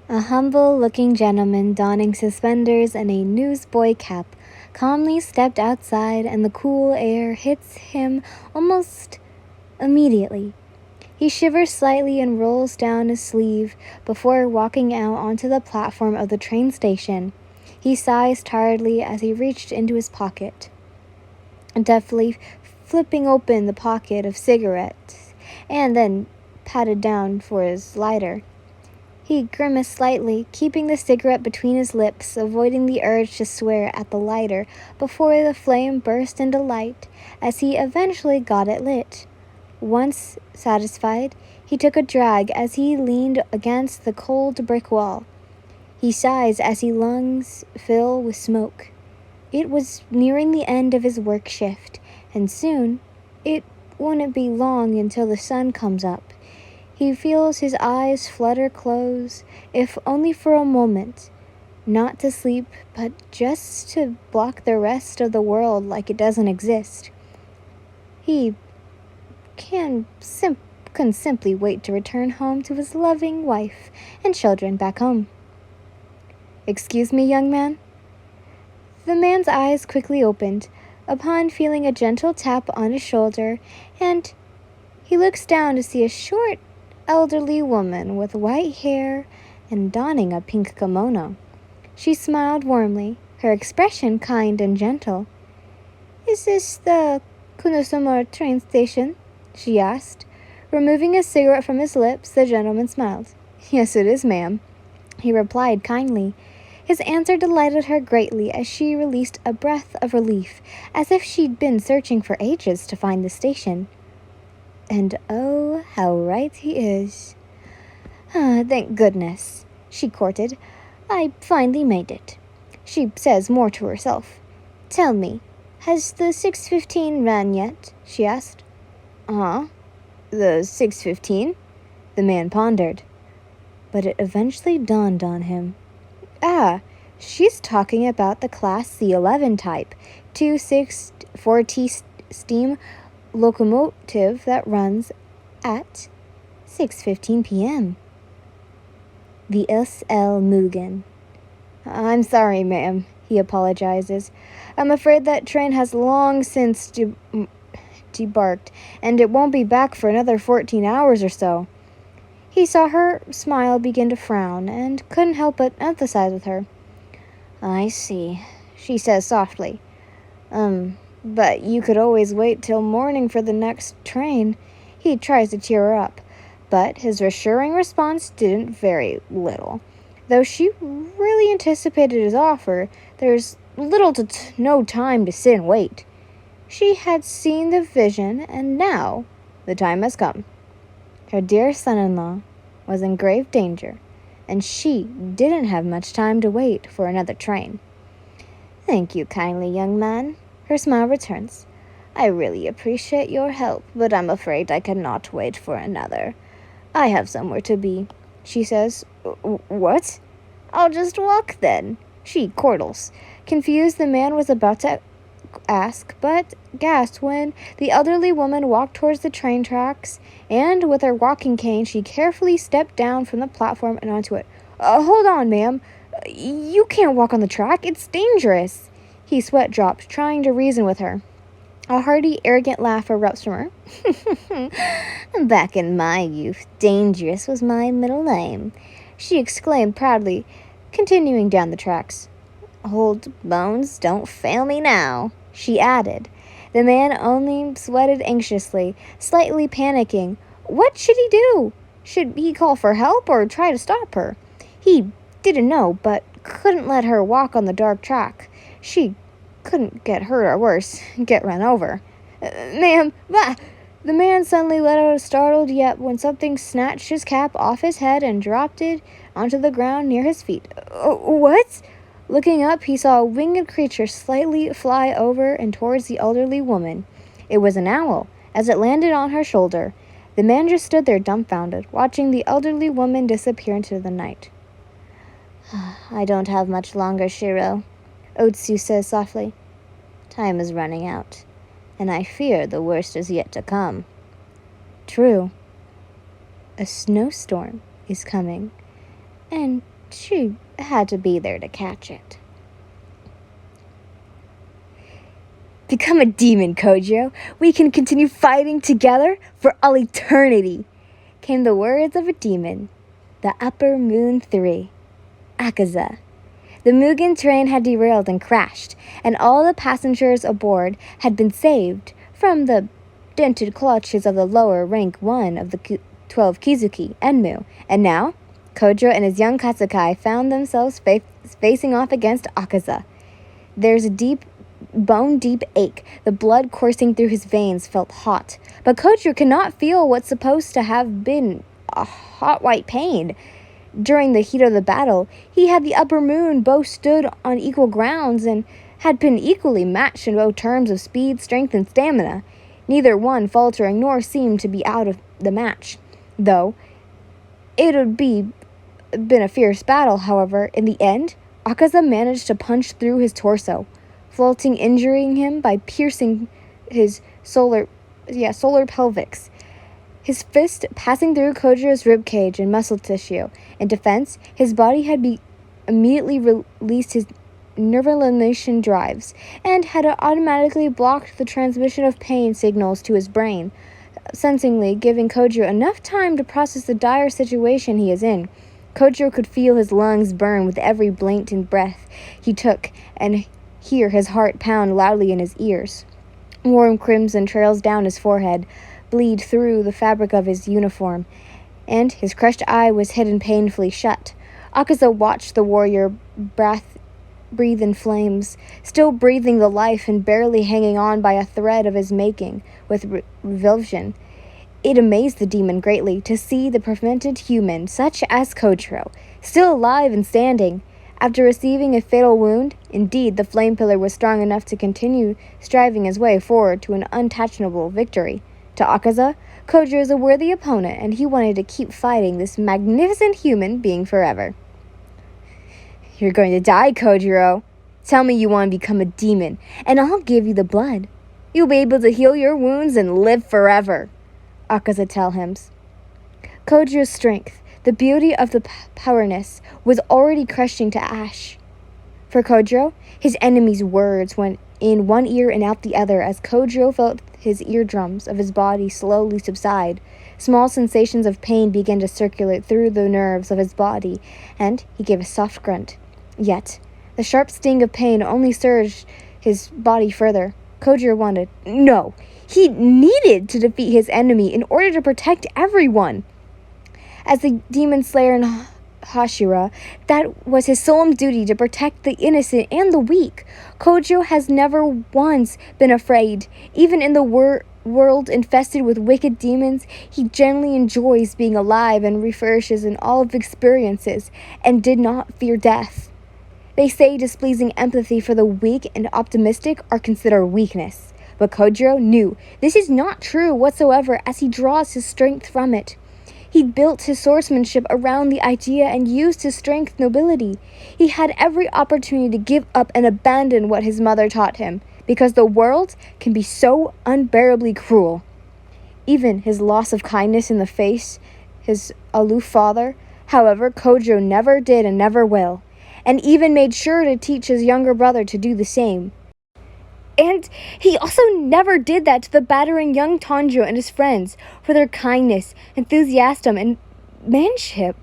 A humble-looking gentleman donning suspenders and a newsboy cap calmly stepped outside, and the cool air hits him almost immediately. He shivers slightly and rolls down his sleeve before walking out onto the platform of the train station. He sighs tiredly as he reached into his pocket, deftly flipping open the pocket of cigarettes, and then patted down for his lighter. He grimaced slightly, keeping the cigarette between his lips, avoiding the urge to swear at the lighter before the flame burst into light as he eventually got it lit. Once satisfied, he took a drag as he leaned against the cold brick wall. He sighs as his lungs fill with smoke. It was nearing the end of his work shift, and soon it wouldn't be long until the sun comes up. He feels his eyes flutter close, if only for a moment. Not to sleep, but just to block the rest of the world like it doesn't exist. He couldn't simply wait to return home to his loving wife and children back home. "Excuse me, young man?" The man's eyes quickly opened upon feeling a gentle tap on his shoulder, and he looks down to see a short, elderly woman with white hair and donning a pink kimono. She smiled warmly, her expression kind and gentle. "Is this the Kunosumura train station?" she asked. Removing a cigarette from his lips, the gentleman smiled. "Yes, it is, ma'am," he replied kindly. His answer delighted her greatly as she released a breath of relief, as if she'd been searching for ages to find the station. And oh, how right he is. Thank goodness," she courted. "I finally made it." She says more to herself. "Tell me, has the 6:15 ran yet?" she asked. "Uh-huh. The 6:15?" The man pondered. But it eventually dawned on him. She's talking about the Class C11 type, 264T steam locomotive that runs at 6:15 p.m. The S.L. Mugen. "I'm sorry, ma'am," he apologizes. "I'm afraid that train has long since debarked, and it won't be back for another 14 hours or so." He saw her smile begin to frown, and couldn't help but emphasize with her. "I see," she says softly. But you could always wait till morning for the next train." He tries to cheer her up, but his reassuring response didn't vary little. Though she really anticipated his offer, there's little to no time to sit and wait. She had seen the vision, and now the time has come. Her dear son-in-law was in grave danger, and she didn't have much time to wait for another train. "Thank you kindly, young man." Her smile returns. "I really appreciate your help, but I'm afraid I cannot wait for another. I have somewhere to be," she says. "What?" "I'll just walk then." She chortles. Confused, the man was about to ask, but gasped when the elderly woman walked towards the train tracks, and with her walking cane, she carefully stepped down from the platform and onto it. Hold on, ma'am. You can't walk on the track. It's dangerous." He sweat dropped, trying to reason with her. A hearty, arrogant laugh erupts from her. "Back in my youth, Dangerous was my middle name," she exclaimed proudly, continuing down the tracks. "Old bones don't fail me now," she added. The man only sweated anxiously, slightly panicking. What should he do? Should he call for help or try to stop her? He didn't know, but couldn't let her walk on the dark track. She couldn't get hurt or worse, get run over. "Ma'am, bah!" The man suddenly let out a startled yelp when something snatched his cap off his head and dropped it onto the ground near his feet. What? Looking up, he saw a winged creature slightly fly over and towards the elderly woman. It was an owl, as it landed on her shoulder. The man just stood there dumbfounded, watching the elderly woman disappear into the night. "I don't have much longer, Shiro," Otsu says softly. "Time is running out, and I fear the worst is yet to come." True. A snowstorm is coming, and She had to be there to catch it. Become a demon, Kojiro. We can continue fighting together for all eternity, came the words of a demon. The Upper Moon 3. Akaza. The Mugen train had derailed and crashed, and all the passengers aboard had been saved from the dented clutches of the lower rank 1 of the 12 Kizuki, Enmu. And now, Kojiro and his young Kasukai found themselves facing off against Akaza. There's a bone-deep ache. The blood coursing through his veins felt hot, but Kojiro could not feel what's supposed to have been a hot white pain. During the heat of the battle, he had the Upper Moon both stood on equal grounds and had been equally matched in both terms of speed, strength, and stamina, neither one faltering nor seemed to be out of the match. Though it had been a fierce battle, however, in the end, Akaza managed to punch through his torso, floating, injuring him by piercing his solar pelvis. His fist passing through Kojiro's ribcage and muscle tissue. In defense, his body had immediately released his neuronal drives and had automatically blocked the transmission of pain signals to his brain, sensingly giving Kojiro enough time to process the dire situation he is in. Kojiro could feel his lungs burn with every blatant breath he took and hear his heart pound loudly in his ears. Warm crimson trails down his forehead, bleed through the fabric of his uniform, and his crushed eye was hidden painfully shut. Akaza watched the warrior breathe in flames, still breathing the life and barely hanging on by a thread of his making, with revulsion. It amazed the demon greatly to see the prevented human, such as Kojiro, still alive and standing. After receiving a fatal wound, indeed, the flame pillar was strong enough to continue striving his way forward to an untouchable victory. To Akaza, Kojiro is a worthy opponent, and he wanted to keep fighting this magnificent human being forever. You're going to die, Kojiro. Tell me you want to become a demon, and I'll give you the blood. You'll be able to heal your wounds and live forever, Akaza tells him. Kojiro's strength, the beauty of the powerness, was already crushing to ash. For Kojiro, his enemy's words went in one ear and out the other as Kojiro felt his eardrums of his body slowly subside. Small sensations of pain began to circulate through the nerves of his body, and he gave a soft grunt. Yet, the sharp sting of pain only surged his body further. Kojiro wanted, no, he needed to defeat his enemy in order to protect everyone. As the demon slayer in Hashira, that was his solemn duty to protect the innocent and the weak. Kojiro has never once been afraid. Even in the world infested with wicked demons, he generally enjoys being alive and refreshes in all of experiences, and did not fear death. They say displeasing empathy for the weak and optimistic are considered weakness. But Kojiro knew this is not true whatsoever, as he draws his strength from it. He built his swordsmanship around the idea and used his strength nobility. He had every opportunity to give up and abandon what his mother taught him, because the world can be so unbearably cruel. Even his loss of kindness in the face, his aloof father, however, Kojiro never did and never will, and even made sure to teach his younger brother to do the same. And he also never did that to the battering young Tanjiro and his friends for their kindness, enthusiasm, and manship.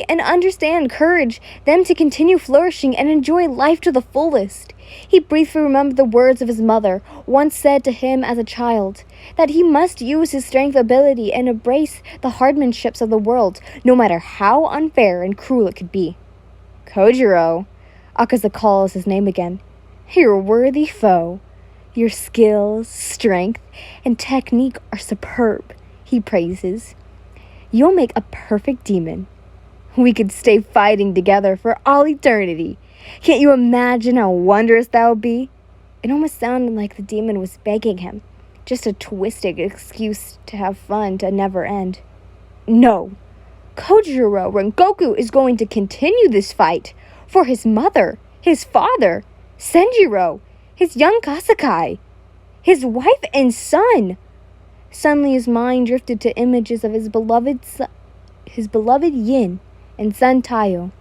And encourage them to continue flourishing and enjoy life to the fullest. He briefly remembered the words of his mother, once said to him as a child, that he must use his strength ability and embrace the hardships of the world, no matter how unfair and cruel it could be. Kojiro, Akaza calls his name again. You're a worthy foe. Your skills, strength, and technique are superb, he praises. You'll make a perfect demon. We could stay fighting together for all eternity. Can't you imagine how wondrous that would be? It almost sounded like the demon was begging him, just a twisted excuse to have fun to never end. No, Kojiro Rengoku is going to continue this fight for his mother, his father, Senjiro, his young Kasukai, his wife and son. Suddenly his mind drifted to images of his beloved Yin and son Tayo.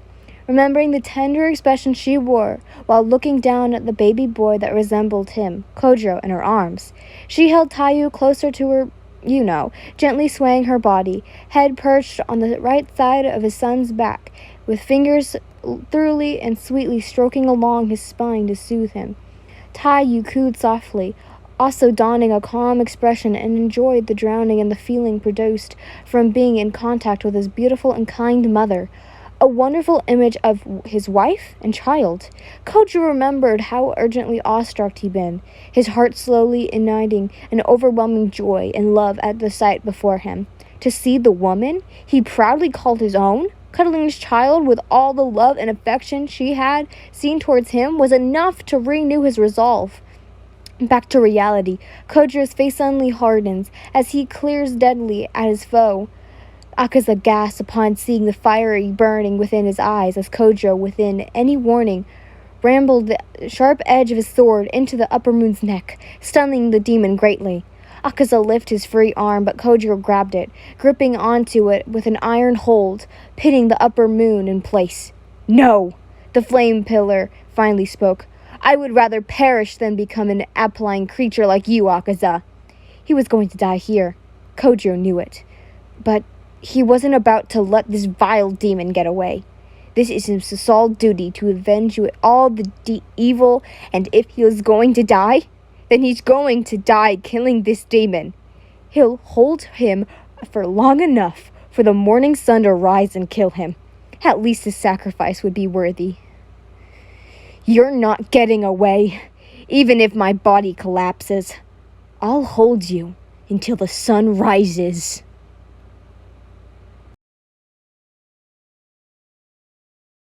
Remembering the tender expression she wore while looking down at the baby boy that resembled him, Kojiro, in her arms, she held Tayo closer to her, gently swaying her body, head perched on the right side of his son's back, with fingers thoroughly and sweetly stroking along his spine to soothe him. Tayo cooed softly, also donning a calm expression, and enjoyed the drowning and the feeling produced from being in contact with his beautiful and kind mother. A wonderful image of his wife and child. Kojiro remembered how urgently awestruck he'd been, his heart slowly igniting an overwhelming joy and love at the sight before him. To see the woman he proudly called his own, cuddling his child with all the love and affection she had seen towards him, was enough to renew his resolve. Back to reality, Kojiro's face suddenly hardens as he glares deadly at his foe. Akaza gasped upon seeing the fiery burning within his eyes as Kojiro, within any warning, rambled the sharp edge of his sword into the upper moon's neck, stunning the demon greatly. Akaza lifted his free arm, but Kojiro grabbed it, gripping onto it with an iron hold, pinning the upper moon in place. "No!" The flame pillar finally spoke. "I would rather perish than become an apiline creature like you, Akaza." He was going to die here. Kojiro knew it. But he wasn't about to let this vile demon get away. This is his sole duty, to avenge all the evil, and if he is going to die, then he's going to die killing this demon. He'll hold him for long enough for the morning sun to rise and kill him. At least his sacrifice would be worthy. "You're not getting away, even if my body collapses. I'll hold you until the sun rises."